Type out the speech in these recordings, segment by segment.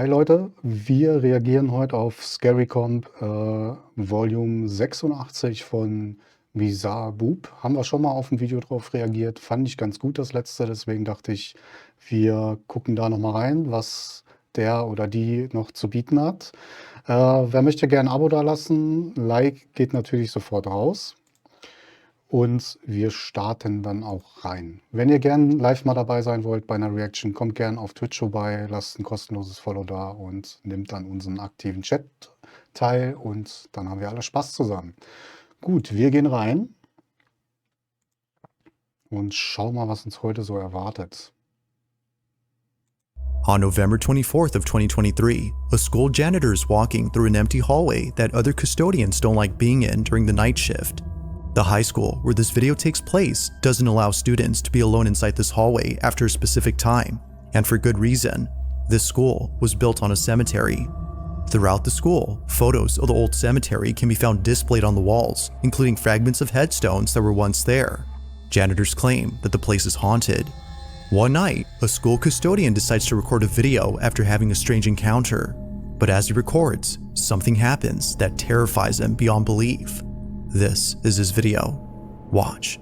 Hi Leute, wir reagieren heute auf Scary Comp Volume 86 von Visar Boob. Haben wir schon mal auf ein Video drauf reagiert. Fand ich ganz gut das letzte, deswegen dachte ich, wir gucken da noch mal rein, was der oder die noch zu bieten hat. Wer möchte gerne ein Abo dalassen? Like geht natürlich sofort raus. Und wir starten dann auch rein. Wenn ihr gern live mal dabei sein wollt bei einer Reaction, kommt gern auf Twitch vorbei, lasst ein kostenloses Follow da und nehmt an unseren aktiven Chat teil und dann haben wir alle Spaß zusammen. Gut, wir gehen rein und schauen mal, was uns heute so erwartet. On November 24th of 2023, a school janitor is walking through an empty hallway that other custodians don't like being in during the night shift. The high school where this video takes place doesn't allow students to be alone inside this hallway after a specific time, and for good reason. This school was built on a cemetery. Throughout the school, photos of the old cemetery can be found displayed on the walls, including fragments of headstones that were once there. Janitors claim that the place is haunted. One night, a school custodian decides to record a video after having a strange encounter. But as he records, something happens that terrifies him beyond belief. This is his video. Watch.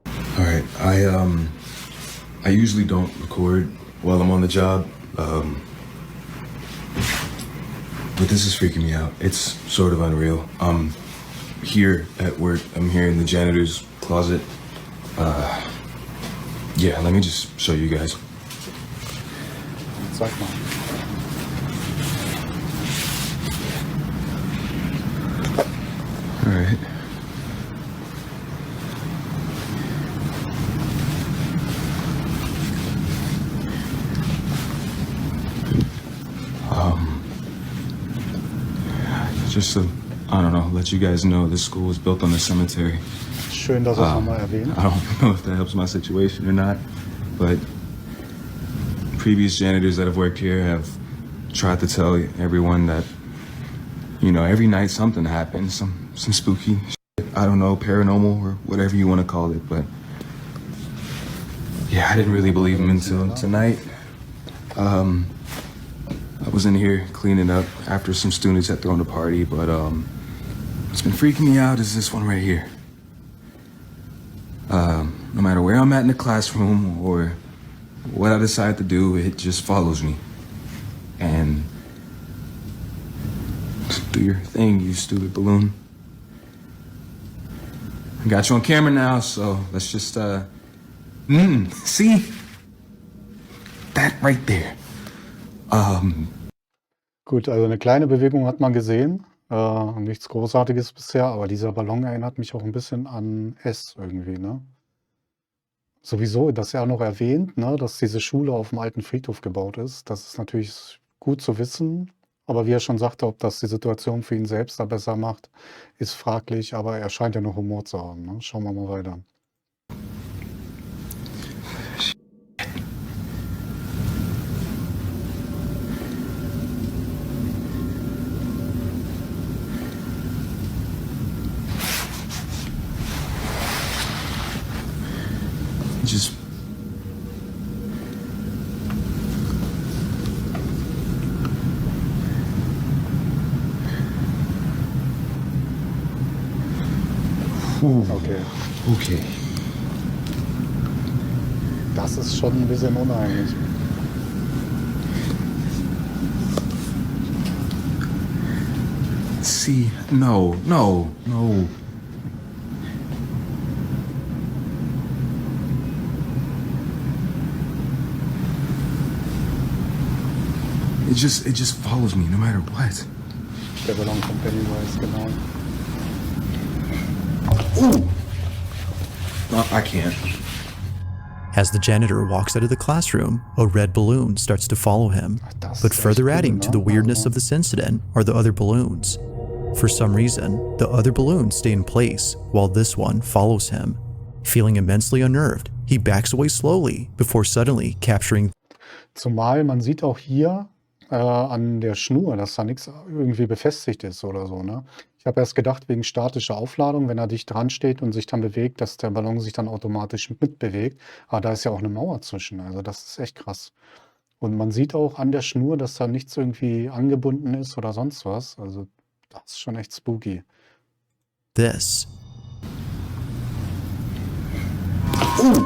All right, I usually don't record while I'm on the job, but this is freaking me out. It's sort of unreal. I'm here at work. I'm here in the janitor's closet. Yeah, let me just show you guys. Zeig mal. All right. Just to, I don't know, let you guys know this school was built on a cemetery. Schön, dass er es nochmal erwähnt. I don't know if that helps my situation or not, but previous janitors that have worked here have tried to tell everyone that, you know, every night something happens, some spooky shit, I don't know, paranormal or whatever you want to call it, but yeah, I didn't really believe him until tonight. I was in here cleaning up after some students had thrown a party, but what's been freaking me out is this one right here. No matter where I'm at in the classroom or what I decide to do, it just follows me. And do your thing, you stupid balloon. I got you on camera now, so let's just, see? That right there. Gut, also eine kleine Bewegung hat man gesehen. Nichts Großartiges bisher, aber dieser Ballon erinnert mich auch ein bisschen an S irgendwie, ne? Sowieso, dass er auch noch erwähnt, ne, dass diese Schule auf dem alten Friedhof gebaut ist. Das ist natürlich gut zu wissen. Aber wie er schon sagte, ob das die Situation für ihn selbst da besser macht, ist fraglich. Aber er scheint ja noch Humor zu haben, ne? Schauen wir mal weiter. Just Okay. Okay. Das ist schon ein bisschen unheimlich. See, no. It just follows me no matter what. Der Ballon von Pennywise, genau. Ooh. No, I can't. As the janitor walks out of the classroom, a red balloon starts to follow him. Das But ist further echt cool, adding ne? to the weirdness Also, of this incident are the other balloons. For some reason, the other balloons stay in place while this one follows him. Feeling immensely unnerved, he backs away slowly before suddenly capturing. zumal man sieht auch hier an der Schnur, dass da nichts irgendwie befestigt ist oder so, ne? Ich habe erst gedacht, wegen statischer Aufladung, wenn er dicht dran steht und sich dann bewegt, dass der Ballon sich dann automatisch mitbewegt. Aber da ist ja auch eine Mauer zwischen. Also das ist echt krass. Und man sieht auch an der Schnur, dass da nichts irgendwie angebunden ist oder sonst was. Also das ist schon echt spooky. This. Ooh.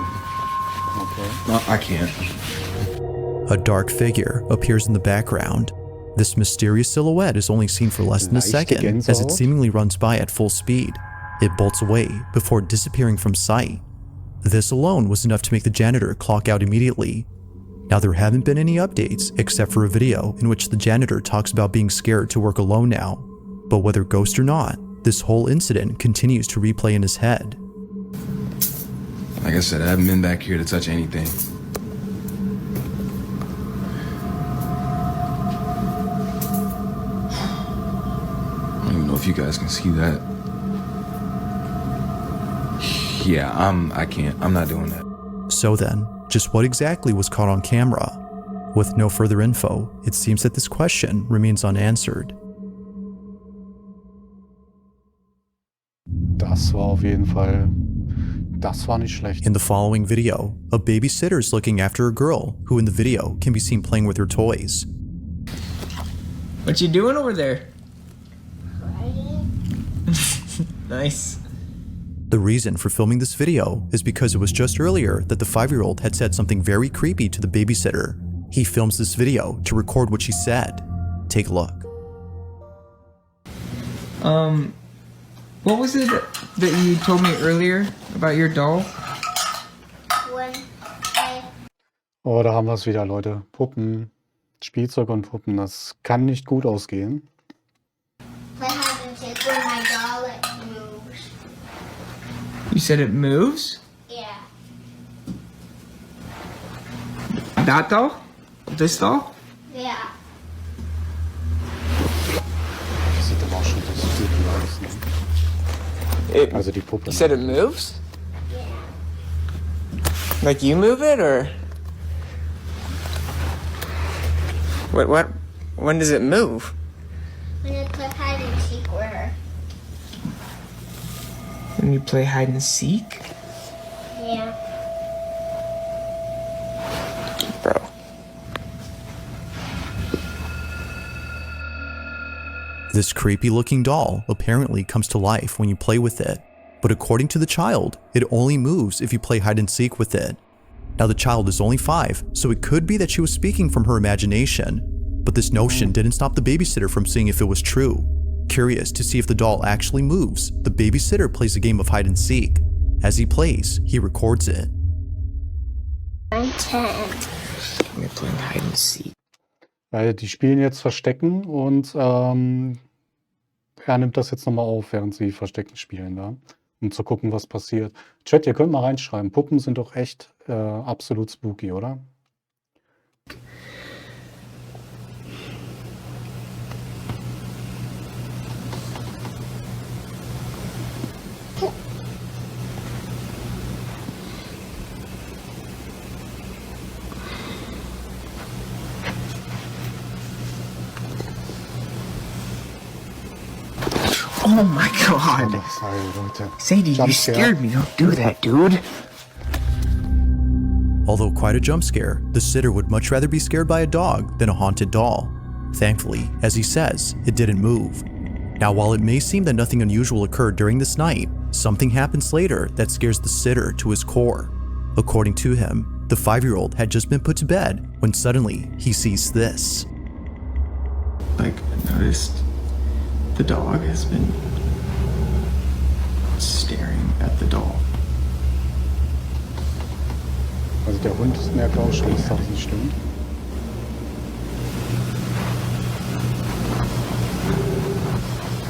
Okay. No, I can't. A dark figure appears in the background. This mysterious silhouette is only seen for less than a Leichte second as it Gänsehaut. seemingly runs by at full speed. It bolts away before disappearing from sight. This alone was enough to make the janitor clock out immediately. Now, there haven't been any updates except for a video in which the janitor talks about being scared to work alone now. But whether ghost or not, this whole incident continues to replay in his head. Like I said, I haven't been back here to touch anything. I don't even know if you guys can see that. Yeah, I can't. I'm not doing that. So then, just what exactly was caught on camera? With no further info, it seems that this question remains unanswered. Das war auf jeden Fall, das war nicht schlecht. In the following video, a babysitter is looking after a girl who in the video can be seen playing with her toys. What you doing over there? Crying. Nice. The reason for filming this video is because it was just earlier that the 5-year-old had said something very creepy to the babysitter. He films this video to record what she said. Take a look. What was it that you told me earlier about your doll? When I Oh, da haben wir es wieder, Leute. Puppen, Spielzeug und Puppen, das kann nicht gut ausgehen. play hide and seek when my doll like moves. You said it moves? Yeah. That doll? This doll? Yeah. Das sieht aber auch schon so spooky aus, ne? It, Also die Puppe. you said it moves? Yeah. Like you move it or? What? When does it move? When I play hide and seek with her. When you play hide and seek? Yeah. Bro. This creepy looking doll apparently comes to life when you play with it, but according to the child, it only moves if you play hide and seek with it. Now the child is only 5, so it could be that she was speaking from her imagination, but this notion didn't stop the babysitter from seeing if it was true. Curious to see if the doll actually moves, the babysitter plays a game of hide and seek. As he plays, he records it. I'm 10. We're playing hide and seek. Die spielen jetzt Verstecken und er nimmt das jetzt nochmal auf, während sie Verstecken spielen da, um zu gucken, was passiert. Chat, ihr könnt mal reinschreiben. Puppen sind doch echt absolut spooky, oder? Oh my god. Sorry, Leute. Sadie, you Jump scared me. Don't do that, dude. Although quite a jump scare, the sitter would much rather be scared by a dog than a haunted doll. Thankfully, as he says, it didn't move. Now, while it may seem that nothing unusual occurred during this night, something happens later that scares the sitter to his core. According to him, the 5-year-old had just been put to bed when suddenly he sees this. Like, I noticed the dog has been staring at the doll. Also der Hund merkt auch schon, dass das nicht stimmt.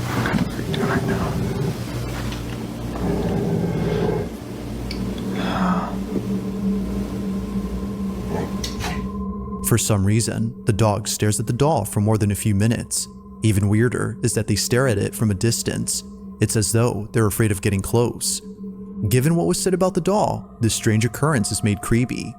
I'm kind of freaked out right now. For some reason, the dog stares at the doll for more than a few minutes. Even weirder is that they stare at it from a distance. It's as though they're afraid of getting close. Given what was said about the doll, this strange occurrence is made creepy.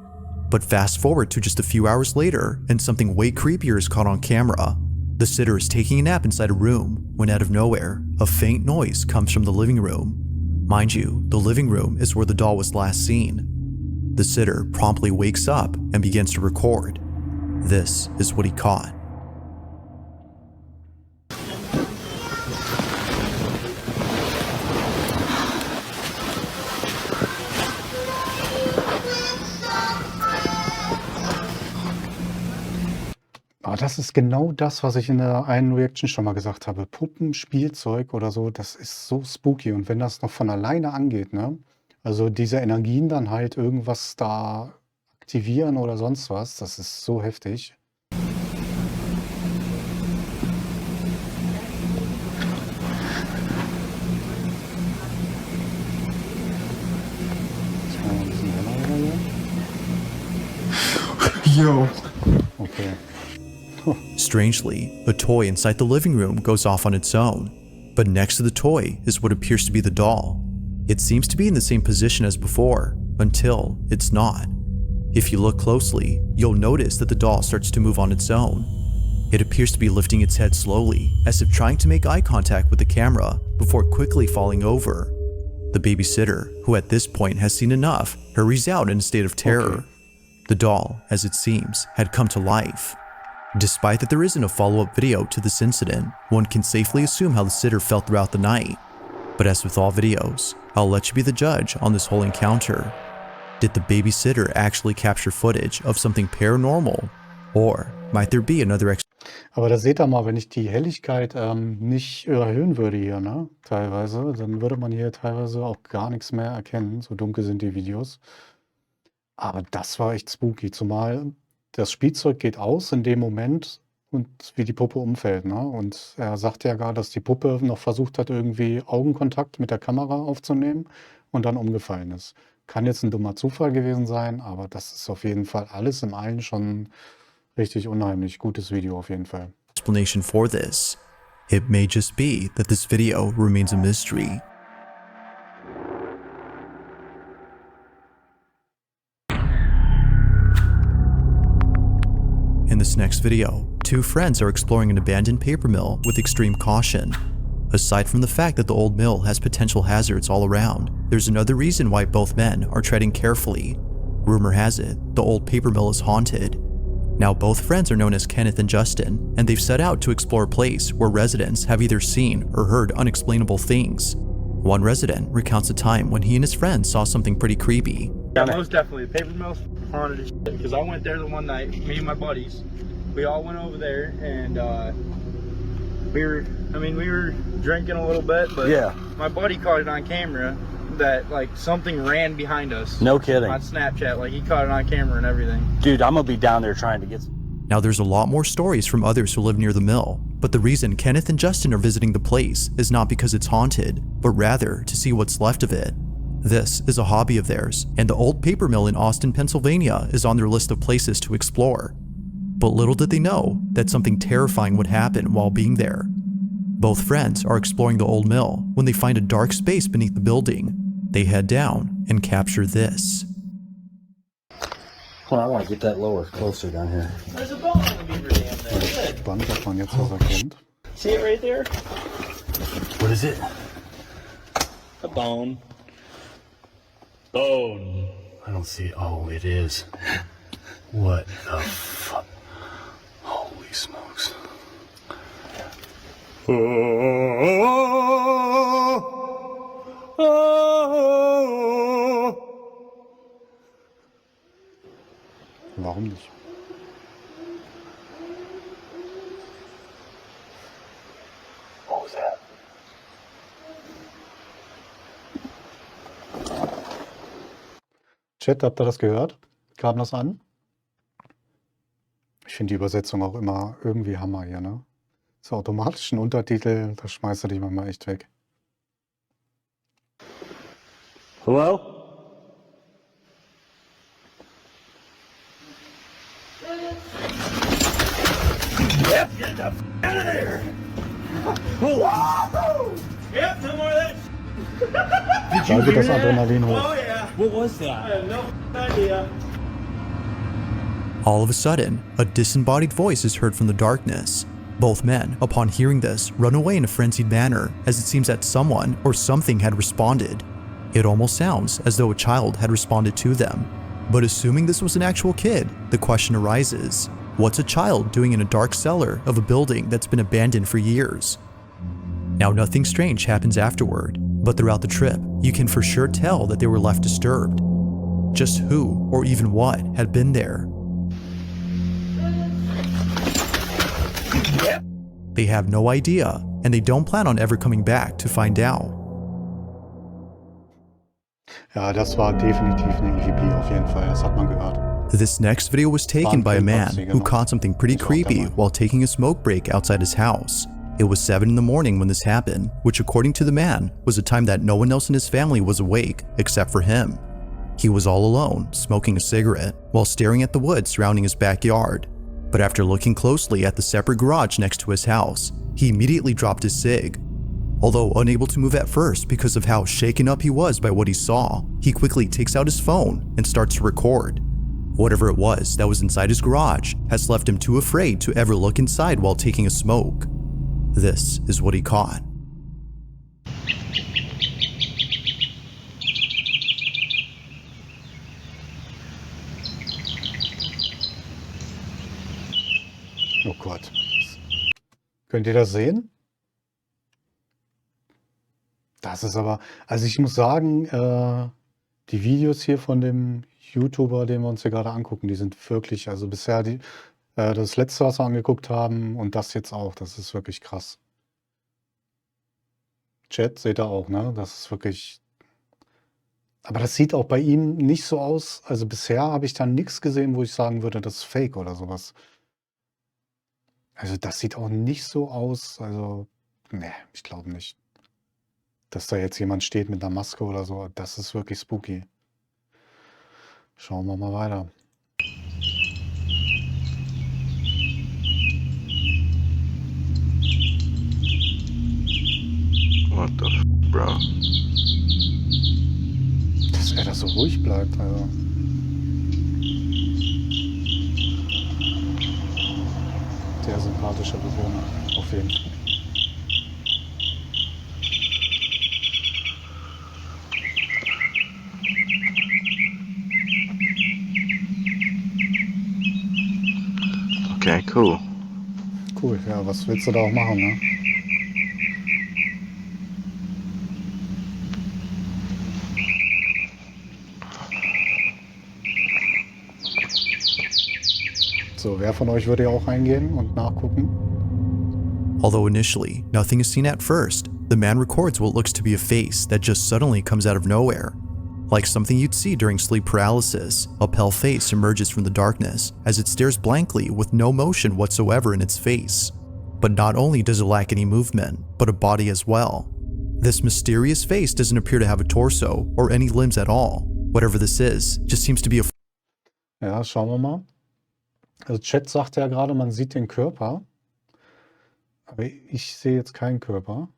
But fast forward to just a few hours later, and something way creepier is caught on camera. The sitter is taking a nap inside a room, when out of nowhere, a faint noise comes from the living room. Mind you, the living room is where the doll was last seen. The sitter promptly wakes up and begins to record. This is what he caught. Aber das ist genau das, was ich in der einen Reaction schon mal gesagt habe. Puppen, Spielzeug oder so, das ist so spooky. Und wenn das noch von alleine angeht, ne? Also diese Energien dann halt irgendwas da aktivieren oder sonst was, das ist so heftig. Jetzt mal ein bisschen heller oder so. Yo. Okay. Strangely, a toy inside the living room goes off on its own, but next to the toy is what appears to be the doll. It seems to be in the same position as before, until it's not. If you look closely, you'll notice that the doll starts to move on its own. It appears to be lifting its head slowly, as if trying to make eye contact with the camera before quickly falling over. The babysitter, who at this point has seen enough, hurries out in a state of terror. The doll, as it seems, had come to life. Despite that there isn't a follow-up video to this incident, one can safely assume how the sitter felt throughout the night. But as with all videos, I'll let you be the judge on this whole encounter. Did the babysitter actually capture footage of something paranormal? Or might there be another Aber da seht ihr mal, wenn ich die Helligkeit nicht erhöhen würde hier, ne, teilweise, dann würde man hier teilweise auch gar nichts mehr erkennen. So dunkel sind die Videos. Aber das war echt spooky, zumal das Spielzeug geht aus in dem Moment und wie die Puppe umfällt, ne? Und er sagt ja gar, dass die Puppe noch versucht hat, irgendwie Augenkontakt mit der Kamera aufzunehmen und dann umgefallen ist. Kann jetzt ein dummer Zufall gewesen sein, aber das ist auf jeden Fall alles im Allen schon richtig unheimlich. Gutes Video auf jeden Fall. explanation for this? It may just be that this video remains a mystery. In this next video, two friends are exploring an abandoned paper mill with extreme caution. Aside from the fact that the old mill has potential hazards all around, there's another reason why both men are treading carefully. Rumor has it, the old paper mill is haunted. Now both friends are known as Kenneth and Justin, and they've set out to explore a place where residents have either seen or heard unexplainable things. One resident recounts a time when he and his friends saw something pretty creepy. Yeah, most definitely. The paper mill's haunted as shit, because I went there the one night, me and my buddies. We all went over there, and we were drinking a little bit, but yeah, my buddy caught it on camera that like something ran behind us. No kidding. On Snapchat, like he caught it on camera and everything. Dude, I'm gonna be down there trying to get some. Now there's a lot more stories from others who live near the mill, but the reason Kenneth and Justin are visiting the place is not because it's haunted, but rather to see what's left of it. This is a hobby of theirs, and the old paper mill in Austin, Pennsylvania is on their list of places to explore. But little did they know that something terrifying would happen while being there. Both friends are exploring the old mill when they find a dark space beneath the building. They head down and capture this. Hold on, I want to get that lower, closer down here. There's a bone in the beaver dam there. Spannend, ob man jetzt was erkennt. See it right there? What is it? A bone. Bone. I don't see. Oh, it is. What the fuck? Holy smokes. Warum nicht? What was that? Chat, habt ihr das gehört? Kam das an? Ich finde die Übersetzung auch immer irgendwie Hammer hier, ne? So automatischen Untertitel, da schmeißt du dich manchmal echt weg. Hello? Yep, get the f out of there! Whoa! Yep, no more of that. Da geht das Adrenalin hoch. Oh yeah. What was that? I have no idea. All of a sudden, a disembodied voice is heard from the darkness. Both men, upon hearing this, run away in a frenzied manner, as it seems that someone or something had responded. It almost sounds as though a child had responded to them. But assuming this was an actual kid, the question arises, What's a child doing in a dark cellar of a building that's been abandoned for years? Now, nothing strange happens afterward, but throughout the trip, you can for sure tell that they were left disturbed. Just who or even what had been there? They have no idea, and they don't plan on ever coming back to find out. Ja, das war definitiv eine EVP auf jeden Fall, das hat man gehört. This next video was taken by a man who caught something pretty creepy while taking a smoke break outside his house. It was 7 in the morning when this happened, which according to the man was a time that no one else in his family was awake except for him. He was all alone, smoking a cigarette, while staring at the woods surrounding his backyard. But after looking closely at the separate garage next to his house, he immediately dropped his cig. Although unable to move at first because of how shaken up he was by what he saw, he quickly takes out his phone and starts to record. Whatever it was that was inside his garage has left him too afraid to ever look inside while taking a smoke. This is what he caught. Oh Gott. Könnt ihr das sehen? Das ist aber, also ich muss sagen, die Videos hier von dem YouTuber, den wir uns hier gerade angucken, die sind wirklich, also bisher das letzte, was wir angeguckt haben und das jetzt auch, das ist wirklich krass. Chat, seht ihr auch, ne? Das ist wirklich, aber das sieht auch bei ihm nicht so aus, also bisher habe ich da nichts gesehen, wo ich sagen würde, das ist Fake oder sowas. Also das sieht auch nicht so aus, also, ne, ich glaube nicht. Dass da jetzt jemand steht mit einer Maske oder so, das ist wirklich spooky. Schauen wir mal weiter. What the f, bro? Dass er da so ruhig bleibt, also. Sehr sympathischer Bewohner, auf jeden Fall. Okay, cool. Cool, ja, was willst du da auch machen, ne? So, wer von euch würde ja auch reingehen und nachgucken? Although initially, nothing is seen at first, the man records what looks to be a face that just suddenly comes out of nowhere. Like something you'd see during sleep paralysis, a pale face emerges from the darkness as it stares blankly with no motion whatsoever in its face. But not only does it lack any movement, but a body as well. This mysterious face doesn't appear to have a torso or any limbs at all. Whatever this is, just seems to be a... Ja, schauen wir mal. Also Chat sagte ja gerade, man sieht den Körper. Aber ich sehe jetzt keinen Körper.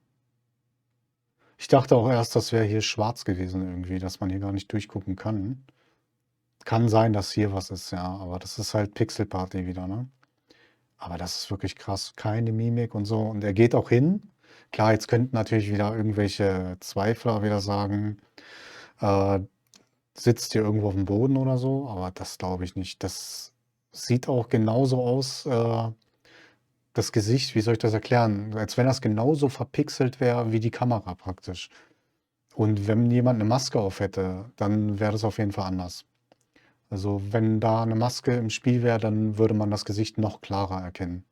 Ich dachte auch erst, das wäre hier schwarz gewesen irgendwie, dass man hier gar nicht durchgucken kann. Kann sein, dass hier was ist, ja. Aber das ist halt Pixelparty wieder, ne? Aber das ist wirklich krass. Keine Mimik und so. Und er geht auch hin. Klar, jetzt könnten natürlich wieder irgendwelche Zweifler wieder sagen, sitzt hier irgendwo auf dem Boden oder so. Aber das glaube ich nicht. Das sieht auch genauso aus, das Gesicht, wie soll ich das erklären? Als wenn das genauso verpixelt wäre wie die Kamera praktisch. Und wenn jemand eine Maske auf hätte, dann wäre das auf jeden Fall anders. Also wenn da eine Maske im Spiel wäre, dann würde man das Gesicht noch klarer erkennen.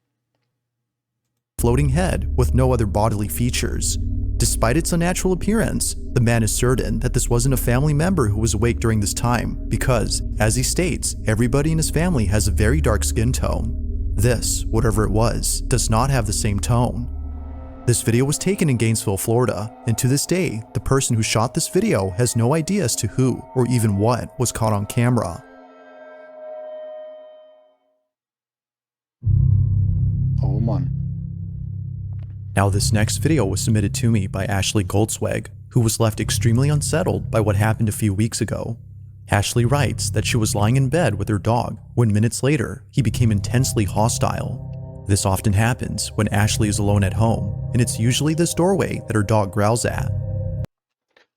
floating head with no other bodily features. Despite its unnatural appearance, the man is certain that this wasn't a family member who was awake during this time because, as he states, everybody in his family has a very dark skin tone. This, whatever it was, does not have the same tone. This video was taken in Gainesville, Florida, and to this day, the person who shot this video has no idea as to who or even what was caught on camera. Oh Mann. Now this next video was submitted to me by Ashley Goldsweg, who was left extremely unsettled by what happened a few weeks ago. Ashley writes that she was lying in bed with her dog when minutes later, he became intensely hostile. This often happens when Ashley is alone at home, and it's usually this doorway that her dog growls at.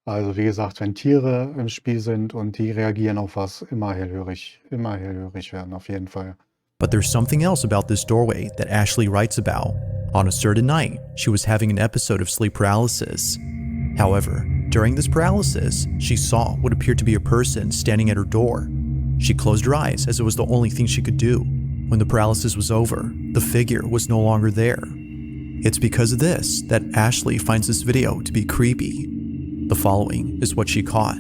Also wie gesagt, wenn Tiere im Spiel sind und die reagieren auf was, immer hellhörig werden, auf jeden Fall. But there's something else about this doorway that Ashley writes about. On a certain night, she was having an episode of sleep paralysis. However, during this paralysis, she saw what appeared to be a person standing at her door. She closed her eyes as it was the only thing she could do. When the paralysis was over, the figure was no longer there. It's because of this that Ashley finds this video to be creepy. The following is what she caught.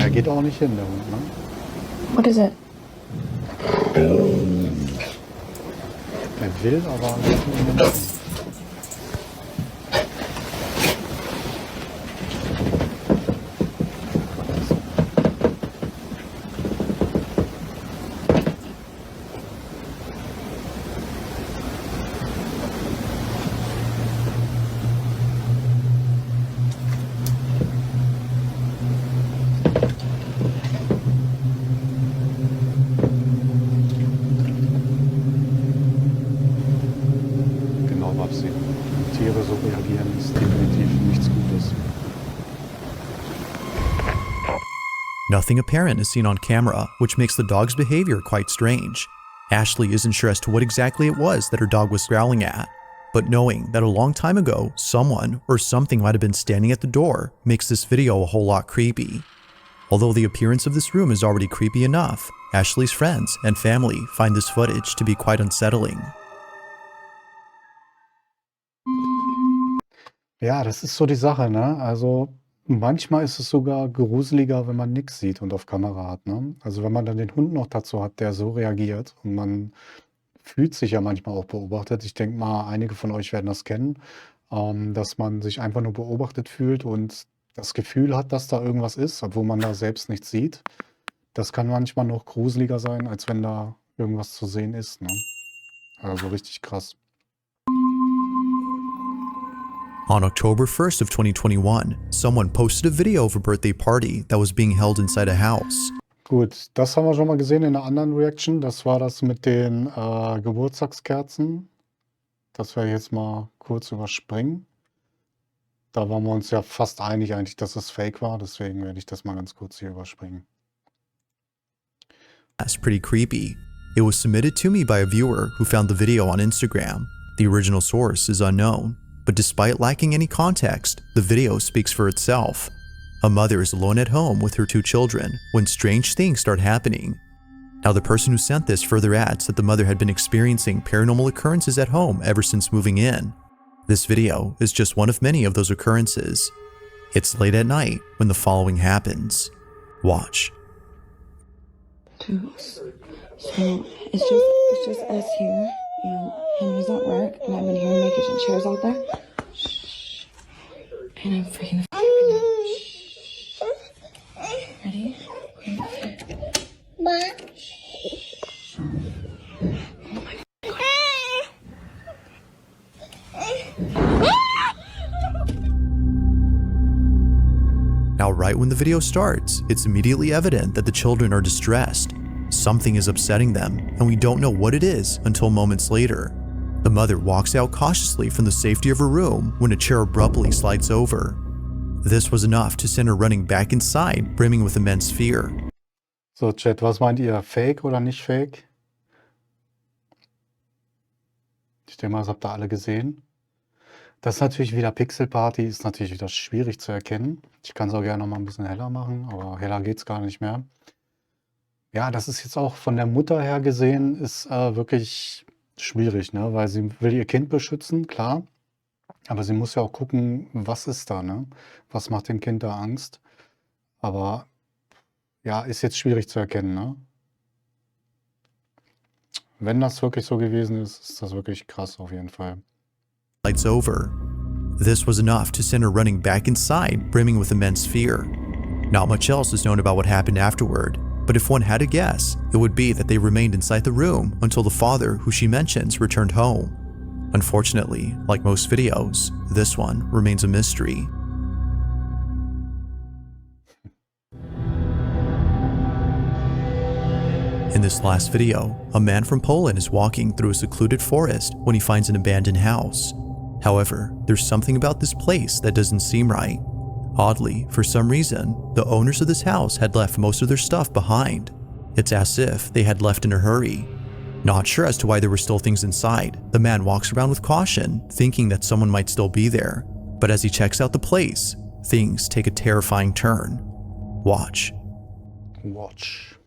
Er geht auch nicht hin, der Hund, ne? What is it? Er will, aber nicht in den Hund. Tiere so reagieren, ist definitiv nichts Gutes. Nothing apparent is seen on camera, which makes the dog's behavior quite strange. Ashley isn't sure as to what exactly it was that her dog was growling at, but knowing that a long time ago, someone or something might have been standing at the door makes this video a whole lot creepy. Although the appearance of this room is already creepy enough, Ashley's friends and family find this footage to be quite unsettling. Ja, das ist so die Sache, ne? Also manchmal ist es sogar gruseliger, wenn man nichts sieht und auf Kamera hat, ne? Also wenn man dann den Hund noch dazu hat, der so reagiert und man fühlt sich ja manchmal auch beobachtet. Ich denke mal, einige von euch werden das kennen, dass man sich einfach nur beobachtet fühlt und das Gefühl hat, dass da irgendwas ist, obwohl man da selbst nichts sieht. Das kann manchmal noch gruseliger sein, als wenn da irgendwas zu sehen ist, ne? Also richtig krass. On October 1st of 2021, someone posted a video of a birthday party that was being held inside a house. Gut, das haben wir schon mal gesehen in einer anderen Reaction. Das war das mit den Geburtstagskerzen. Das werde ich jetzt mal kurz überspringen. Da waren wir uns ja fast einig eigentlich, dass es fake war. Deswegen werde ich das mal ganz kurz hier überspringen. That's pretty creepy. It was submitted to me by a viewer who found the video on Instagram. The original source is unknown, but despite lacking any context, the video speaks for itself. A mother is alone at home with her 2 children when strange things start happening. Now, the person who sent this further adds that the mother had been experiencing paranormal occurrences at home ever since moving in. This video is just one of many of those occurrences. It's late at night when the following happens. Watch. So it's just us here, and Henry's at work, and I've been hearing my kitchen chairs out there. Shh. And I'm freaking the right now. Shh. Ready? Now, right when the video starts, it's immediately evident that the children are distressed. Something is upsetting them, and we don't know what it is until moments later. The mother walks out cautiously from the safety of her room when a chair abruptly slides over. This was enough to send her running back inside, brimming with immense fear. So, Chat, was meint ihr? Fake oder nicht fake? Ich denke mal, das habt ihr alle gesehen. Das ist natürlich wieder Pixelparty, ist natürlich wieder schwierig zu erkennen. Ich kann es auch gerne noch mal ein bisschen heller machen, aber heller geht es gar nicht mehr. Ja, das ist jetzt auch von der Mutter her gesehen, ist wirklich schwierig, ne? Weil sie will ihr Kind beschützen, klar. Aber sie muss ja auch gucken, was ist da, ne? Was macht dem Kind da Angst? Aber ja, ist jetzt schwierig zu erkennen, ne? Wenn das wirklich so gewesen ist, ist das wirklich krass auf jeden Fall. Lights over. This was enough to send her running back inside, brimming with immense fear. Not much else is known about what happened afterward. but if one had to guess, it would be that they remained inside the room until the father, who she mentions, returned home. Unfortunately, like most videos, this one remains a mystery. In this last video, a man from Poland is walking through a secluded forest when he finds an abandoned house. However, there's something about this place that doesn't seem right. Oddly, for some reason, the owners of this house had left most of their stuff behind. It's as if they had left in a hurry. Not sure as to why there were still things inside, the man walks around with caution, thinking that someone might still be there. But as he checks out the place, things take a terrifying turn. Watch. Watch.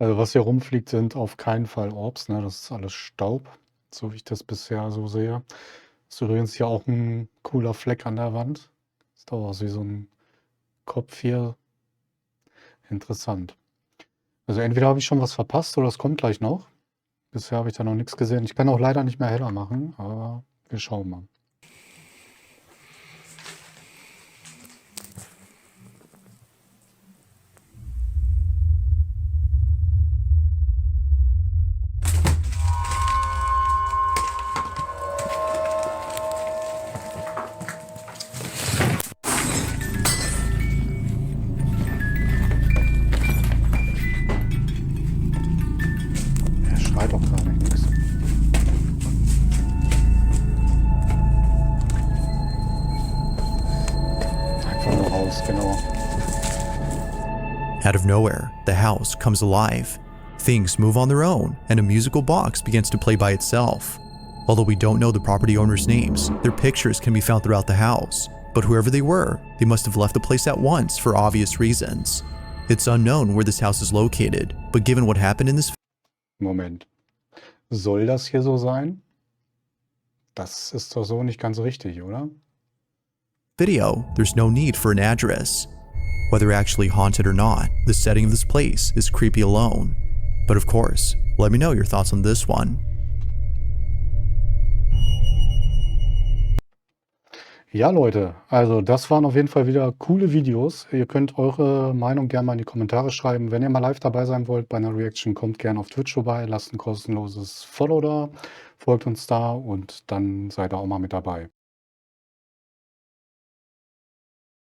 Also was hier rumfliegt, sind auf keinen Fall Orbs, ne? Das ist alles Staub, so wie ich das bisher so sehe. Ist übrigens hier auch ein cooler Fleck an der Wand. Sieht auch aus wie so ein Kopf hier. Interessant. Also entweder habe ich schon was verpasst oder es kommt gleich noch. Bisher habe ich da noch nichts gesehen. Ich kann auch leider nicht mehr heller machen, aber wir schauen mal. Schreit doch gar nichts. Einfach nur raus, genau. Out of nowhere, the house comes alive. Things move on their own, and a musical box begins to play by itself. Although we don't know the property owners' names, their pictures can be found throughout the house. But whoever they were, they must have left the place at once for obvious reasons. It's unknown where this house is located, but given what happened in this Moment. Soll das hier so sein? Das ist doch so nicht ganz richtig, oder? video, there's no need for an address. Whether actually haunted or not, the setting of this place is creepy alone. But of course, let me know your thoughts on this one. Ja, Leute, also das waren auf jeden Fall wieder coole Videos. Ihr könnt eure Meinung gerne mal in die Kommentare schreiben. Wenn ihr mal live dabei sein wollt bei einer Reaction, kommt gerne auf Twitch vorbei, lasst ein kostenloses Follow da, folgt uns da und dann seid ihr auch mal mit dabei.